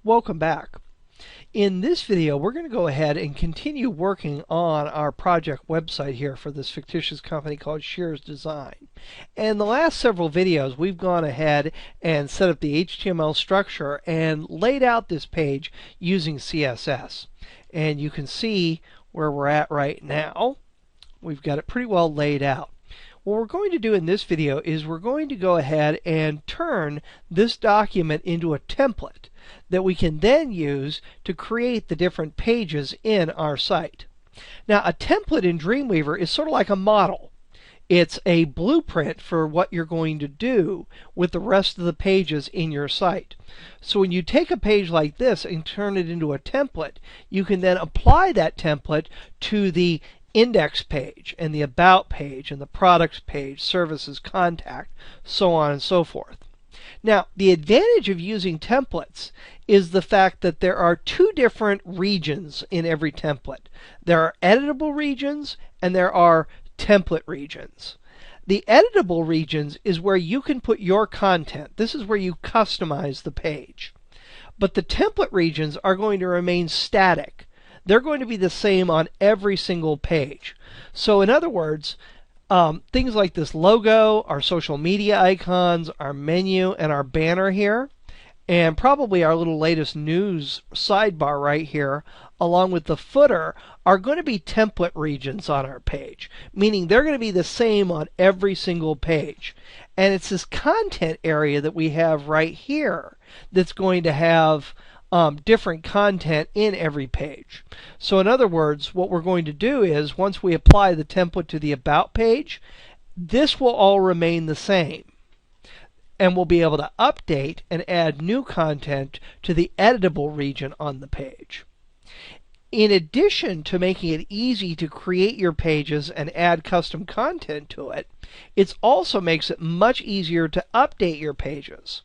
Welcome back. In this video, we're going to go ahead and continue working on our project website here for this fictitious company called Shears Design. And the last several videos, we've gone ahead and set up the HTML structure and laid out this page using CSS. And you can see where we're at right now. We've got it pretty well laid out. What we're going to do in this video is we're going to go ahead and turn this document into a template that we can then use to create the different pages in our site. Now, a template in Dreamweaver is sort of like a model. It's a blueprint for what you're going to do with the rest of the pages in your site. So when you take a page like this and turn it into a template, you can then apply that template to the index page and the about page and the products page, services, contact, so on and so forth. Now, the advantage of using templates is the fact that there are two different regions in every template. There are editable regions and there are template regions. The editable regions is where you can put your content. This is where you customize the page. But the template regions are going to remain static. They're going to be the same on every single page. So in other words, things like this logo, our social media icons, our menu, and our banner here, and probably our little latest news sidebar right here, along with the footer, are going to be template regions on our page, meaning they're going to be the same on every single page. And it's this content area that we have right here that's going to have different content in every page. So in other words, what we're going to do is once we apply the template to the about page, this will all remain the same. And we'll be able to update and add new content to the editable region on the page. In addition to making it easy to create your pages and add custom content to it, it also makes it much easier to update your pages.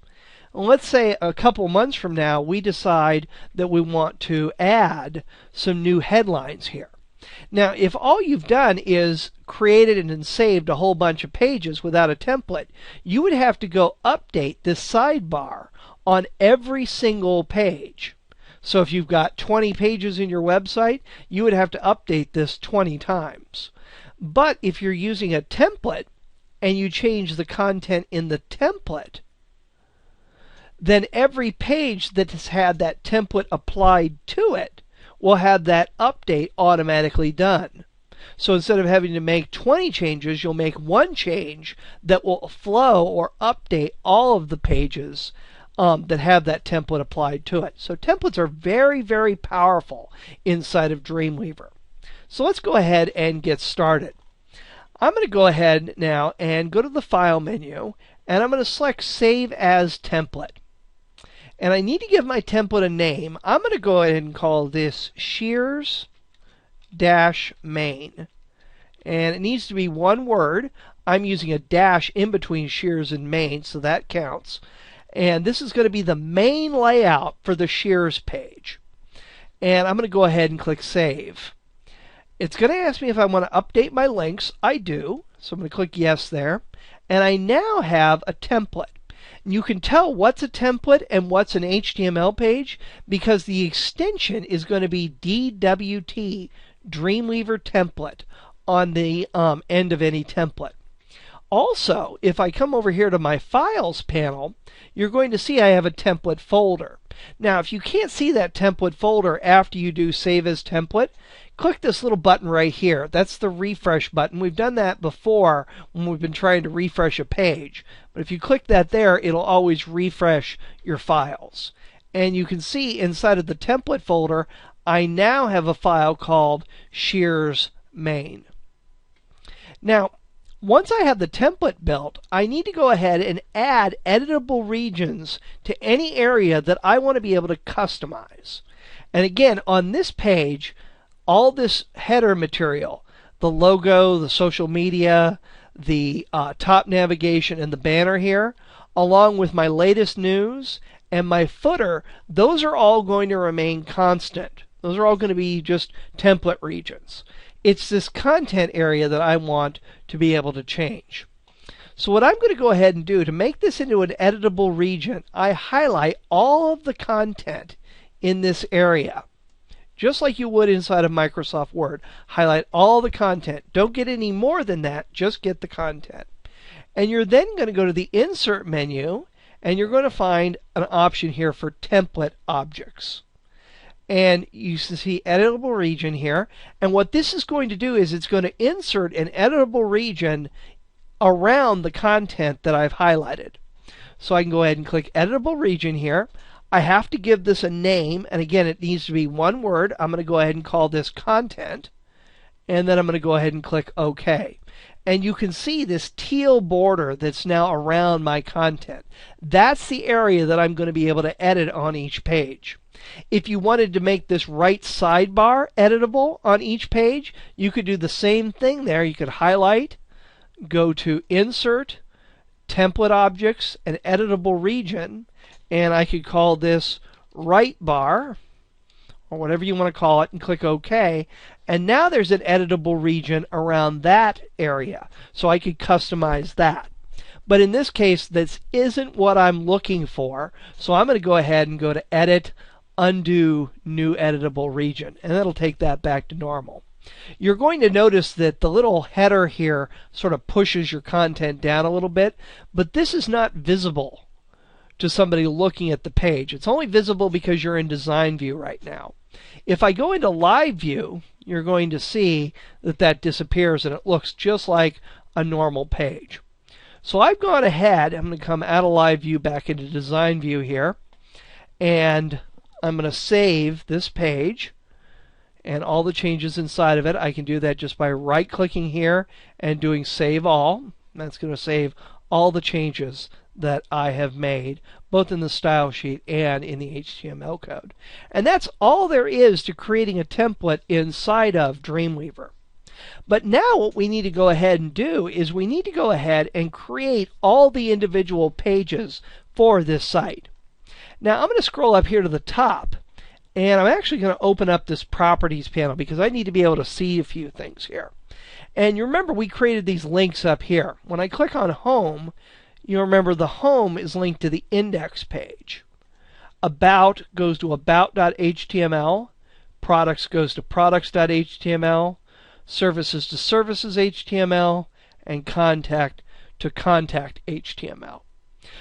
Let's say a couple months from now we decide that we want to add some new headlines here. Now, if all you've done is created and saved a whole bunch of pages without a template, you would have to go update this sidebar on every single page. So if you've got 20 pages in your website, you would have to update this 20 times. But if you're using a template and you change the content in the template, then every page that has had that template applied to it will have that update automatically done. So instead of having to make 20 changes, you'll make one change that will flow or update all of the pages that have that template applied to it. So templates are very, very powerful inside of Dreamweaver. So let's go ahead and get started. I'm going to go ahead now and go to the File menu, and I'm going to select Save as Template. And I need to give my template a name. I'm going to go ahead and call this Shears-Main. And it needs to be one word. I'm using a dash in between Shears and Main, so that counts. And this is going to be the main layout for the Shears page. And I'm going to go ahead and click Save. It's going to ask me if I want to update my links. I do. So I'm going to click Yes there. And I now have a template. You can tell what's a template and what's an HTML page because the extension is going to be DWT, Dreamweaver Template, on the end of any template. Also, if I come over here to my Files panel, you're going to see I have a template folder. Now, if you can't see that template folder after you do Save as Template, click this little button right here. That's the refresh button. We've done that before when we've been trying to refresh a page. But if you click that there, it'll always refresh your files. And you can see inside of the template folder, I now have a file called Shears-Main. Now, once I have the template built, I need to go ahead and add editable regions to any area that I want to be able to customize. And again, on this page, all this header material, the logo, the social media, the top navigation, and the banner here, along with my latest news and my footer, those are all going to remain constant. Those are all going to be just template regions. It's this content area that I want to be able to change. So what I'm going to go ahead and do to make this into an editable region, I highlight all of the content in this area. Just like you would inside of Microsoft Word. Highlight all the content. Don't get any more than that, just get the content. And you're then going to go to the Insert menu, and you're going to find an option here for Template Objects. And you see Editable Region here. And what this is going to do is it's going to insert an editable region around the content that I've highlighted. So I can go ahead and click Editable Region here. I have to give this a name, and again, it needs to be one word. I'm going to go ahead and call this Content, and then I'm going to go ahead and click OK. And you can see this teal border that's now around my content. That's the area that I'm going to be able to edit on each page. If you wanted to make this right sidebar editable on each page, you could do the same thing there. You could highlight, go to Insert, Template Objects, and Editable Region, and I could call this right bar, or whatever you want to call it, and click OK. And now there's an editable region around that area, so I could customize that. But in this case, this isn't what I'm looking for, so I'm going to go ahead and go to Edit, Undo New Editable Region, and that'll take that back to normal. You're going to notice that the little header here sort of pushes your content down a little bit, but this is not visible to somebody looking at the page. It's only visible because you're in Design View right now. If I go into Live View, you're going to see that that disappears and it looks just like a normal page. So I've gone ahead, I'm going to come out of Live View back into Design View here, and I'm going to save this page and all the changes inside of it. I can do that just by right-clicking here and doing Save All. That's going to save all the changes that I have made, both in the style sheet and in the HTML code. And that's all there is to creating a template inside of Dreamweaver. But now what we need to go ahead and do is we need to go ahead and create all the individual pages for this site. Now I'm going to scroll up here to the top, and I'm actually going to open up this Properties panel because I need to be able to see a few things here. And you remember we created these links up here. When I click on Home, you remember the Home is linked to the index page. About goes to about.html. Products goes to products.html. Services to services.html. And contact to contact.html.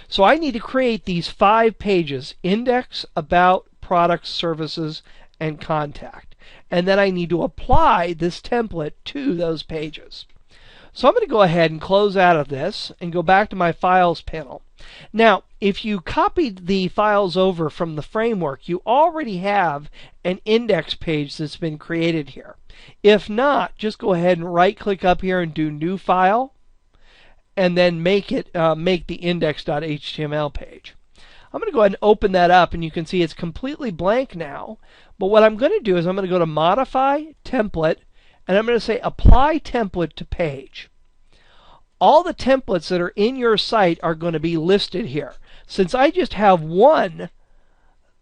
So I need to create these 5 pages: index, about, products, services, and contact. And then I need to apply this template to those pages. So I'm going to go ahead and close out of this and go back to my Files panel. Now, if you copied the files over from the framework, you already have an index page that's been created here. If not, just go ahead and right-click up here and do New File, and then make the index.html page. I'm going to go ahead and open that up, and you can see it's completely blank now. But what I'm going to do is I'm going to go to Modify, Template, and I'm going to say Apply Template to Page. All the templates that are in your site are going to be listed here. Since I just have one,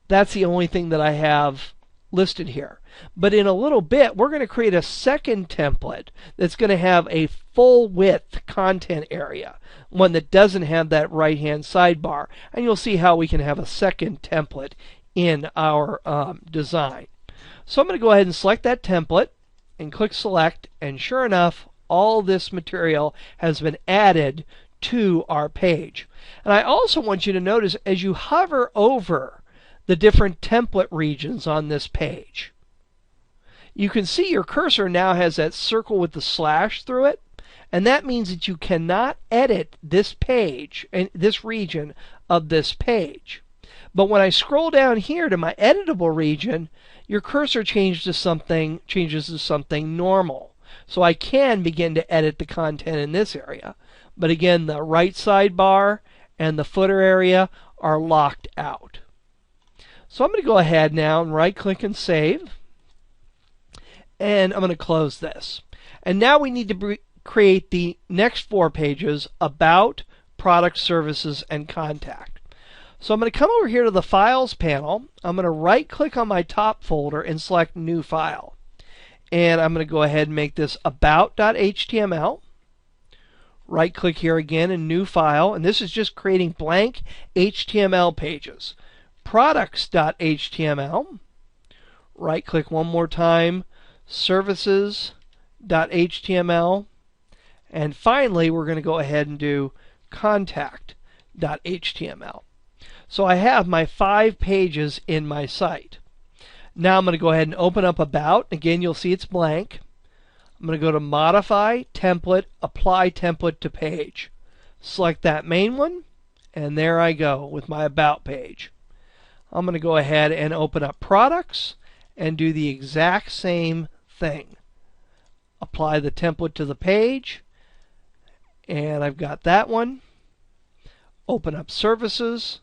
that's the only thing that I have listed here. But in a little bit, we're going to create a second template that's going to have a full width content area, one that doesn't have that right hand sidebar. And you'll see how we can have a second template in our design. So I'm going to go ahead and select that template and click Select, and sure enough, all this material has been added to our page. And I also want you to notice as you hover over the different template regions on this page, you can see your cursor now has that circle with the slash through it, and that means that you cannot edit this page and this region of this page. But when I scroll down here to my editable region, your cursor changes to something normal. So I can begin to edit the content in this area. But again, the right sidebar and the footer area are locked out. So I'm going to go ahead now and right-click and save. And I'm going to close this. And now we need to create the next 4 pages: About, Product, Services, and Contact. So I'm going to come over here to the Files panel. I'm going to right-click on my top folder and select New File. And I'm going to go ahead and make this about.html. Right click here again in new file, and this is just creating blank HTML pages. Products.html. Right click one more time, services.html. And finally, we're going to go ahead and do contact.html. So I have my 5 pages in my site. Now I'm going to go ahead and open up About. Again, you'll see it's blank. I'm going to go to Modify, Template, Apply Template to Page. Select that main one, and there I go with my About page. I'm going to go ahead and open up Products and do the exact same thing. Apply the template to the page, and I've got that one. Open up Services,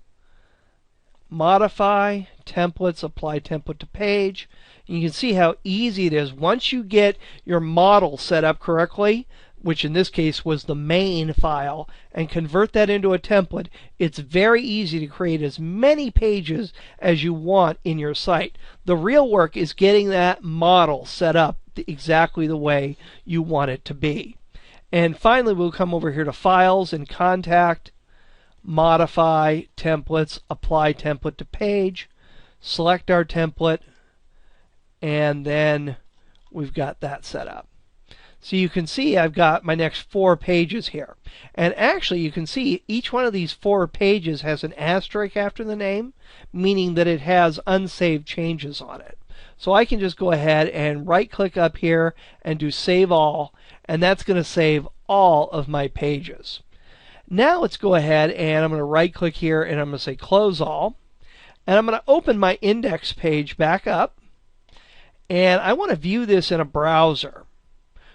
Modify, Templates, Apply Template to Page. And you can see how easy it is. Once you get your model set up correctly, which in this case was the main file, and convert that into a template, it's very easy to create as many pages as you want in your site. The real work is getting that model set up exactly the way you want it to be. And finally, we'll come over here to Files and Contact, Modify, Templates, Apply Template to Page, select our template, and then we've got that set up. So you can see I've got my next 4 pages here. And actually you can see each one of these 4 pages has an asterisk after the name, meaning that it has unsaved changes on it. So I can just go ahead and right click up here and do Save All, and that's going to save all of my pages. Now let's go ahead and I'm going to right click here and I'm going to say Close All. And I'm going to open my index page back up. And I want to view this in a browser.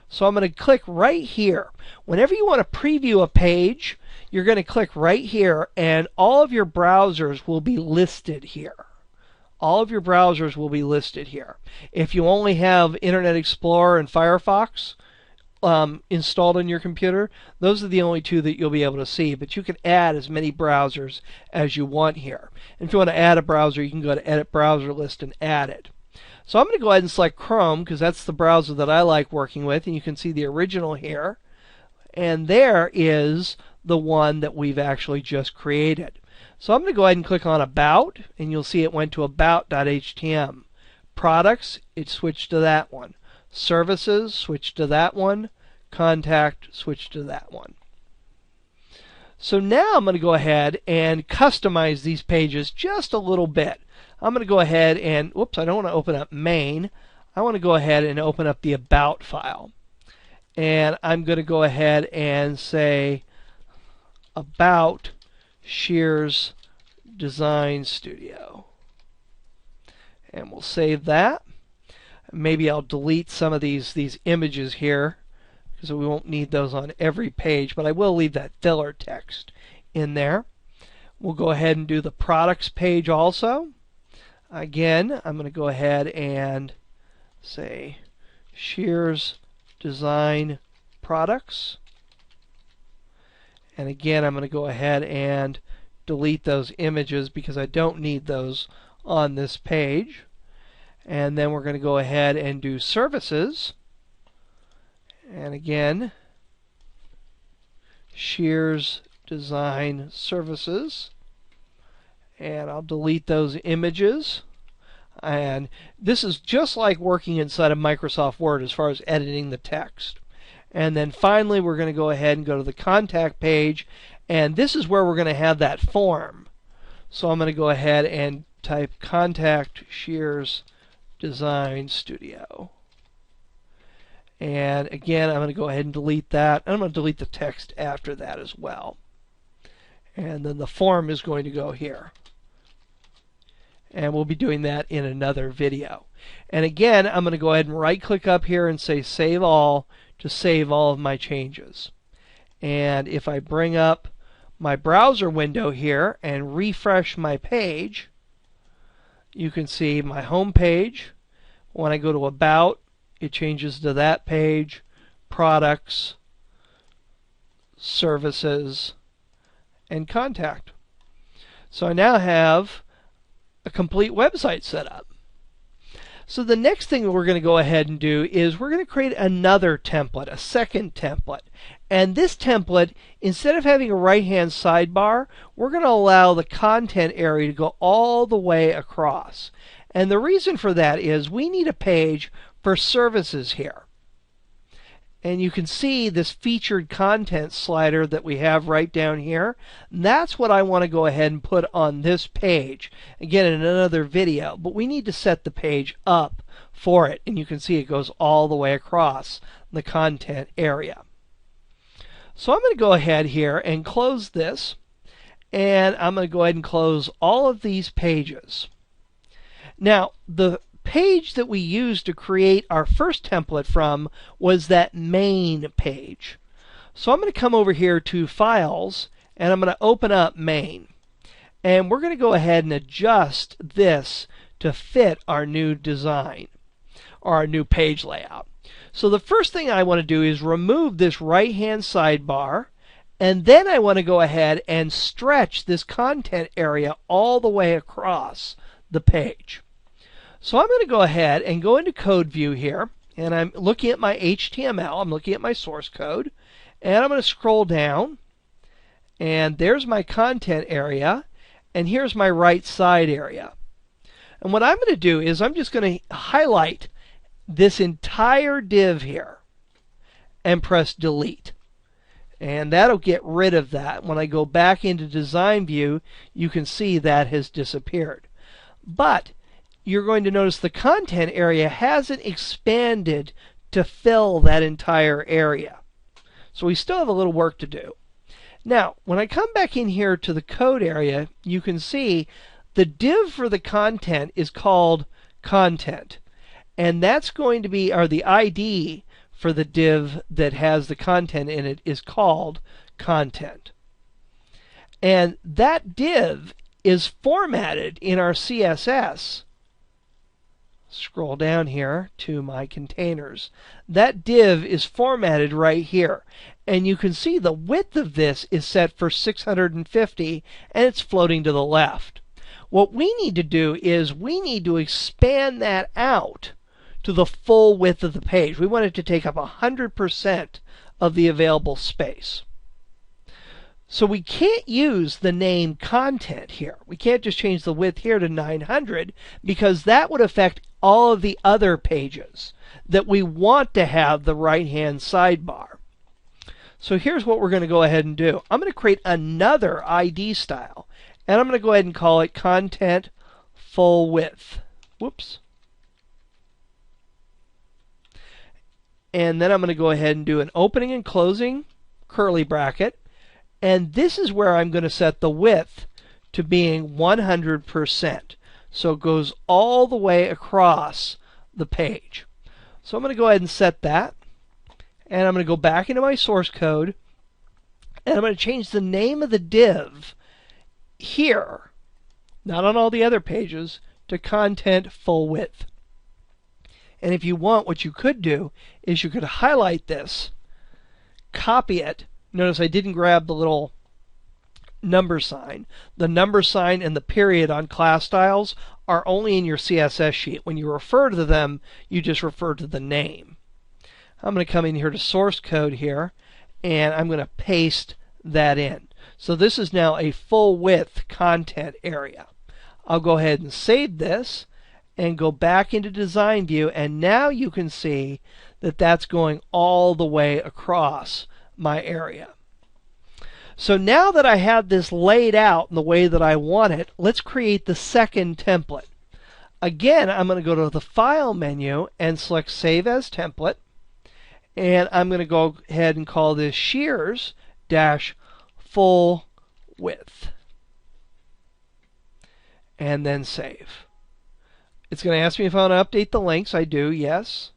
So I'm going to click right here. Whenever you want to preview a page, you're going to click right here and all of your browsers will be listed here. All of your browsers will be listed here. If you only have Internet Explorer and Firefox installed on your computer, those are the only 2 that you'll be able to see, but you can add as many browsers as you want here. And if you want to add a browser, you can go to Edit Browser List and add it. So I'm going to go ahead and select Chrome because that's the browser that I like working with, and you can see the original here. And there is the one that we've actually just created. So I'm going to go ahead and click on About, and you'll see it went to about.html. Products, it switched to that one. Services, switched to that one. Contact, switched to that one. So now I'm going to go ahead and customize these pages just a little bit. I'm going to go ahead and, whoops, I don't want to open up main. I want to go ahead and open up the About file. And I'm going to go ahead and say About Shears Design Studio. And we'll save that. Maybe I'll delete some of these images here because we won't need those on every page, but I will leave that filler text in there. We'll go ahead and do the products page also. Again, I'm going to go ahead and say Shears Design Products. And again, I'm going to go ahead and delete those images because I don't need those on this page. And then we're going to go ahead and do Services. And again, Shears Design Services. And I'll delete those images. And this is just like working inside of Microsoft Word as far as editing the text. And then finally, we're going to go ahead and go to the contact page. And this is where we're going to have that form. So I'm going to go ahead and type Contact Shears Design Studio. And again, I'm going to go ahead and delete that. And I'm going to delete the text after that as well. And then the form is going to go here. And we'll be doing that in another video. And again, I'm going to go ahead and right click up here and say Save All to save all of my changes. And if I bring up my browser window here and refresh my page, you can see my home page. When I go to About, it changes to that page, Products, Services, and Contact. So I now have a complete website set up. So the next thing that we're going to go ahead and do is we're going to create another template, a second template. And this template, instead of having a right-hand sidebar, we're going to allow the content area to go all the way across. And the reason for that is we need a page for services here. And you can see this featured content slider that we have right down here. That's what I want to go ahead and put on this page. Again, in another video. But we need to set the page up for it. And you can see it goes all the way across the content area. So I'm going to go ahead here and close this. And I'm going to go ahead and close all of these pages. Now, the page that we used to create our first template from was that main page. So I'm going to come over here to Files, and I'm going to open up Main. And we're going to go ahead and adjust this to fit our new design, or our new page layout. So the first thing I want to do is remove this right-hand sidebar, and then I want to go ahead and stretch this content area all the way across the page. So I'm going to go ahead and go into Code View here, and I'm looking at my HTML. I'm looking at my source code, and I'm going to scroll down, and there's my content area, and here's my right side area. And what I'm going to do is I'm just going to highlight this entire div here and press Delete. And that'll get rid of that. When I go back into Design View, you can see that has disappeared. But you're going to notice the content area hasn't expanded to fill that entire area. So we still have a little work to do. Now, when I come back in here to the code area, you can see the div for the content is called content. And that's going to be, or the ID for the div that has the content in it is called content. And that div is formatted in our CSS. Scroll down here to my containers. That div is formatted right here. And you can see the width of this is set for 650 and it's floating to the left. What we need to do is we need to expand that out to the full width of the page. We want it to take up 100% of the available space. So we can't use the name content here. We can't just change the width here to 900 because that would affect all of the other pages that we want to have the right-hand sidebar. So here's what we're going to go ahead and do. I'm going to create another ID style, and I'm going to go ahead and call it content full width. Whoops. And then I'm going to go ahead and do an opening and closing curly bracket. And this is where I'm going to set the width to being 100%. So it goes all the way across the page. So I'm going to go ahead and set that. And I'm going to go back into my source code. And I'm going to change the name of the div here, not on all the other pages, to content full width. And if you want, what you could do is you could highlight this, copy it. Notice I didn't grab the little number sign. The number sign and the period on class styles are only in your CSS sheet. When you refer to them, you just refer to the name. I'm going to come in here to source code here, and I'm going to paste that in. So this is now a full width content area. I'll go ahead and save this and go back into Design View, and now you can see that that's going all the way across my area. So now that I have this laid out in the way that I want it, let's create the second template. Again, I'm going to go to the File menu and select Save as Template. And I'm going to go ahead and call this Shears full width. And then save. It's going to ask me if I want to update the links. I do, yes.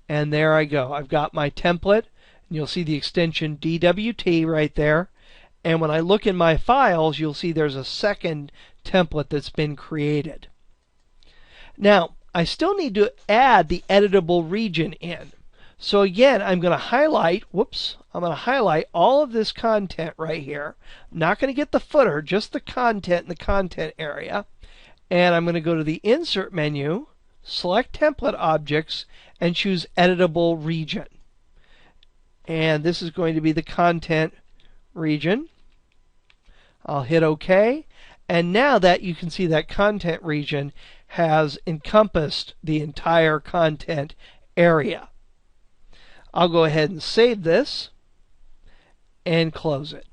And there I go. I've got my template. And you'll see the extension DWT right there. And when I look in my files, you'll see there's a second template that's been created. Now, I still need to add the editable region in. So again, I'm going to highlight, I'm going to highlight all of this content right here. I'm not going to get the footer, just the content in the content area. And I'm going to go to the Insert menu, select Template Objects, and choose Editable Region. And this is going to be the content region. I'll hit OK. And now that you can see that content region has encompassed the entire content area. I'll go ahead and save this and close it.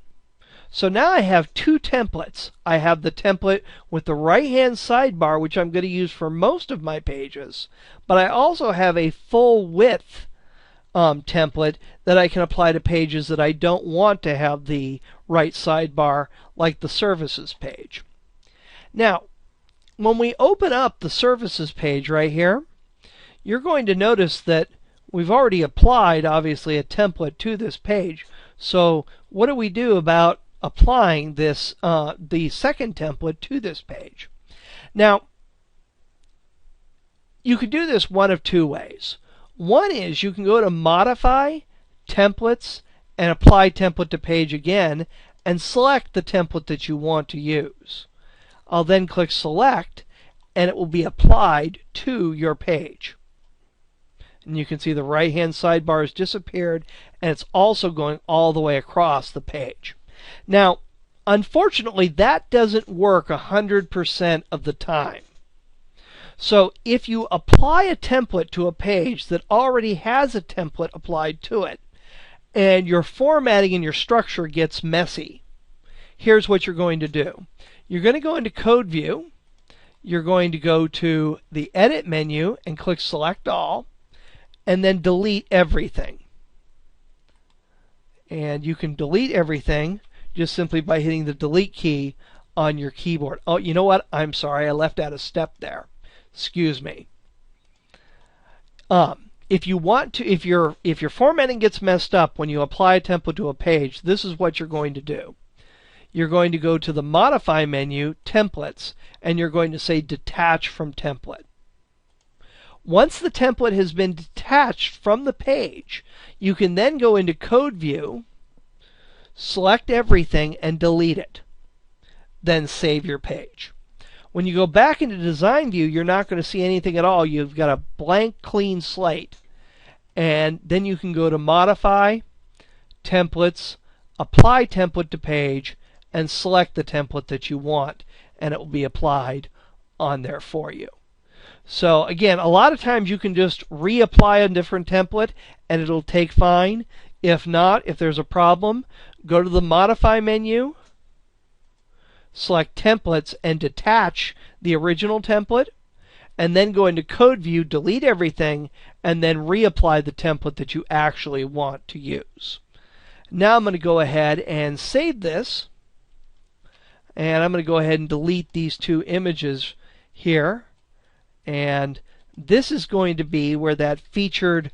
So now I have two templates. I have the template with the right-hand sidebar, which I'm going to use for most of my pages, but I also have a full width template that I can apply to pages that I don't want to have the right sidebar, like the services page. Now, when we open up the services page right here, you're going to notice that we've already applied, obviously, a template to this page. So what do we do about applying this, the second template to this page? Now, you can do this one of two ways. One is you can go to Modify, Templates, and Apply Template to Page again, and select the template that you want to use. I'll then click Select, and it will be applied to your page. And you can see the right-hand sidebar has disappeared, and it's also going all the way across the page. Now, unfortunately, that doesn't work 100% of the time. So if you apply a template to a page that already has a template applied to it, and your formatting and your structure gets messy, here's what you're going to do. You're going to go into Code View. You're going to go to the Edit menu and click Select All, and then delete everything. And you can delete everything just simply by hitting the Delete key on your keyboard. Oh, you know what? I'm sorry, I left out a step there. Excuse me. If you want to, if your formatting gets messed up when you apply a template to a page, this is what you're going to do. You're going to go to the Modify menu, Templates, and you're going to say Detach from Template. Once the template has been detached from the page, you can then go into Code View, select everything, and delete it. Then save your page. When you go back into Design View, you're not going to see anything at all. You've got a blank, clean slate. And then you can go to Modify, Templates, Apply Template to Page, and select the template that you want, and it will be applied on there for you. So again, a lot of times you can just reapply a different template and it'll take fine. If not, if there's a problem, go to the Modify menu, select Templates, and detach the original template, and then go into Code View, delete everything, and then reapply the template that you actually want to use. Now I'm going to go ahead and save this, and I'm going to go ahead and delete these two images here. And this is going to be where that featured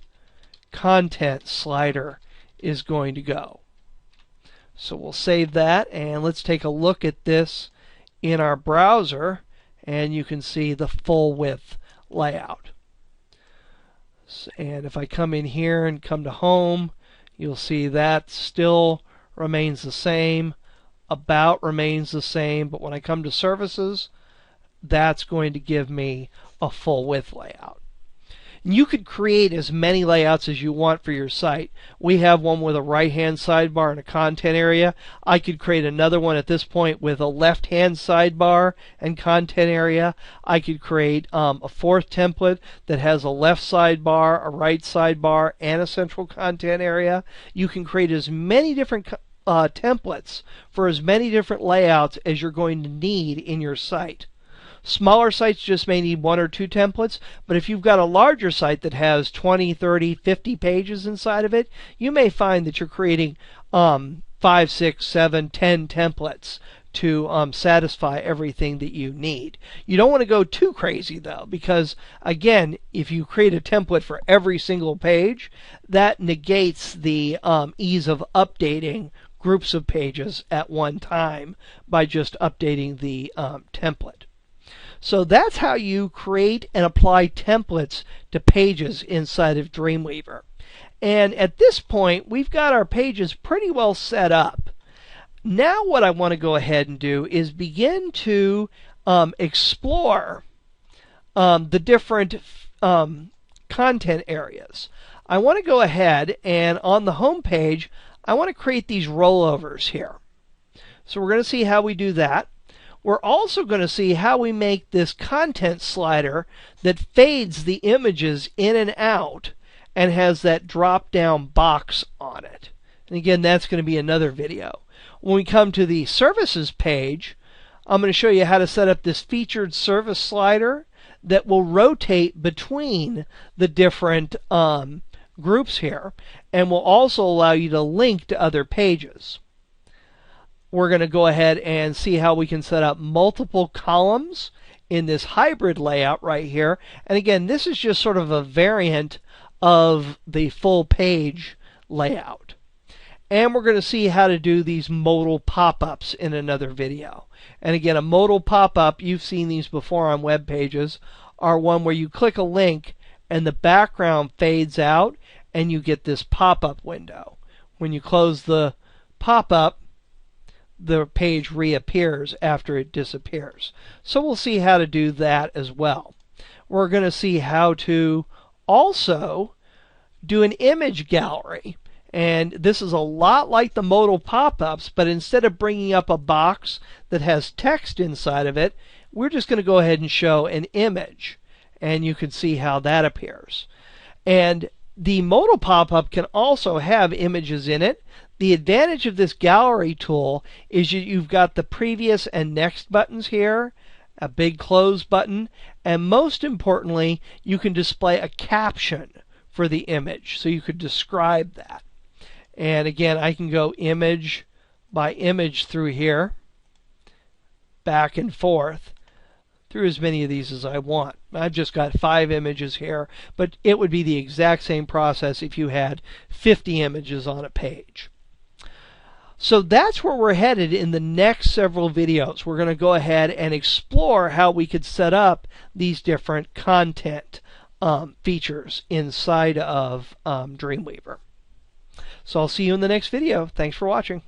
content slider is going to go. So we'll save that, and let's take a look at this in our browser, and you can see the full width layout. And if I come in here and come to Home, you'll see that still remains the same. About remains the same, but when I come to Services, that's going to give me a full width layout. You could create as many layouts as you want for your site. We have one with a right-hand sidebar and a content area. I could create another one at this point with a left-hand sidebar and content area. I could create a fourth template that has a left sidebar, a right sidebar, and a central content area. You can create as many different templates for as many different layouts as you're going to need in your site. Smaller sites just may need one or two templates, but if you've got a larger site that has 20, 30, 50 pages inside of it, you may find that you're creating 5, 6, 7, 10 templates to satisfy everything that you need. You don't want to go too crazy though, because again, if you create a template for every single page, that negates the ease of updating groups of pages at one time by just updating the template. So that's how you create and apply templates to pages inside of Dreamweaver. And at this point, we've got our pages pretty well set up. Now what I want to go ahead and do is begin to explore the different content areas. I want to go ahead and on the home page, I want to create these rollovers here. So we're going to see how we do that. We're also going to see how we make this content slider that fades the images in and out and has that drop down box on it. And again, that's going to be another video. When we come to the services page, I'm going to show you how to set up this featured service slider that will rotate between the different groups here and will also allow you to link to other pages. We're going to go ahead and see how we can set up multiple columns in this hybrid layout right here. And again, this is just sort of a variant of the full page layout. And we're going to see how to do these modal pop-ups in another video. And again, a modal pop-up, you've seen these before on web pages, are one where you click a link and the background fades out and you get this pop-up window. When you close the pop-up, the page reappears after it disappears. So we'll see how to do that as well. We're going to see how to also do an image gallery. And this is a lot like the modal pop-ups, but instead of bringing up a box that has text inside of it, we're just going to go ahead and show an image. And you can see how that appears. And the modal pop-up can also have images in it. The advantage of this gallery tool is you've got the previous and next buttons here, a big close button, and most importantly, you can display a caption for the image, so you could describe that. And again, I can go image by image through here, back and forth, through as many of these as I want. I've just got 5 images here, but it would be the exact same process if you had 50 images on a page. So that's where we're headed in the next several videos. We're going to go ahead and explore how we could set up these different content features inside of Dreamweaver. So I'll see you in the next video. Thanks for watching.